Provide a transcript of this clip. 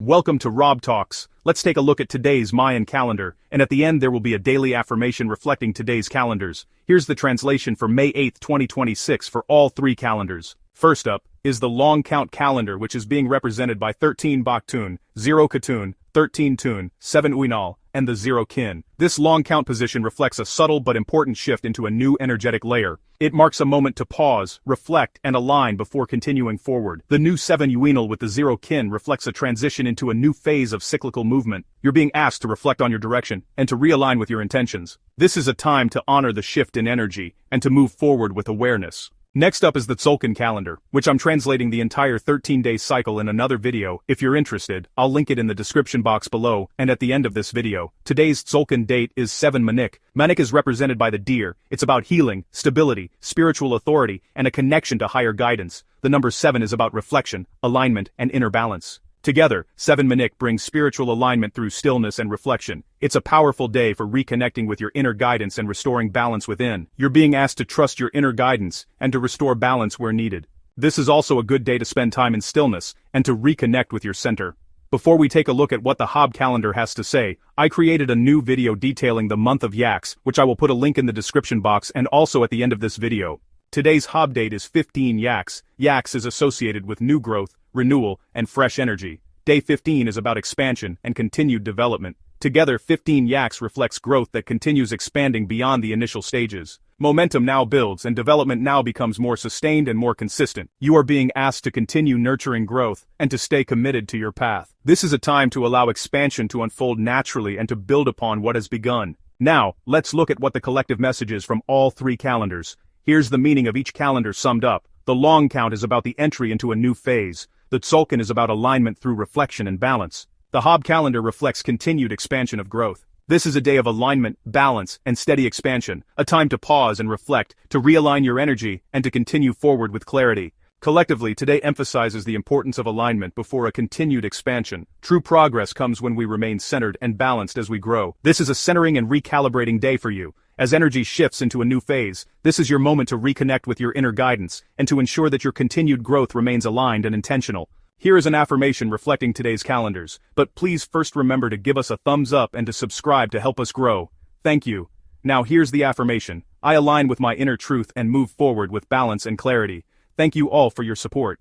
Welcome to Rob Talks. Let's take a look at today's Mayan calendar, and at the end there will be a daily affirmation reflecting today's calendars. Here's the translation for May 8, 2026 for all three calendars. First up is the long count calendar, which is being represented by 13 Baktun, 0 Katun, 13 Tun, 7 Uinal, and the 0 Kin. This long count position reflects a subtle but important shift into a new energetic layer. It marks a moment to pause, reflect, and align before continuing forward. The new 7 Uinal with the 0 Kin reflects a transition into a new phase of cyclical movement. You're being asked to reflect on your direction and to realign with your intentions. This is a time to honor the shift in energy and to move forward with awareness. Next up is the TZOLK'IN calendar, which I'm translating the entire 13-day cycle in another video. If you're interested, I'll link it in the description box below and at the end of this video. Today's TZOLK'IN date is 7 Manik. Manik is represented by the deer. It's about healing, stability, spiritual authority, and a connection to higher guidance. The number 7 is about reflection, alignment, and inner balance. Together, 7 Manik brings spiritual alignment through stillness and reflection. It's a powerful day for reconnecting with your inner guidance and restoring balance within. You're being asked to trust your inner guidance and to restore balance where needed. This is also a good day to spend time in stillness and to reconnect with your center. Before we take a look at what the HAAB calendar has to say, I created a new video detailing the month of Yaks, which I will put a link in the description box and also at the end of this video. Today's HAAB date is 15 Yaks. Yaks is associated with new growth, renewal, and fresh energy. Day 15 is about expansion and continued development. Together, 15 Yaks reflects growth that continues expanding beyond the initial stages. Momentum now builds and development now becomes more sustained and more consistent. You are being asked to continue nurturing growth and to stay committed to your path. This is a time to allow expansion to unfold naturally and to build upon what has begun. Now, let's look at what the collective message is from all three calendars. Here's the meaning of each calendar summed up. The long count is about the entry into a new phase. The TZOLK'IN is about alignment through reflection and balance. The HAAB calendar reflects continued expansion of growth. This is a day of alignment, balance, and steady expansion, a time to pause and reflect, to realign your energy, and to continue forward with clarity. Collectively, today emphasizes the importance of alignment before a continued expansion. True progress comes when we remain centered and balanced as we grow. This is a centering and recalibrating day for you. As energy shifts into a new phase, this is your moment to reconnect with your inner guidance and to ensure that your continued growth remains aligned and intentional. Here is an affirmation reflecting today's calendars, but please first remember to give us a thumbs up and to subscribe to help us grow. Thank you. Now here's the affirmation. I align with my inner truth and move forward with balance and clarity. Thank you all for your support.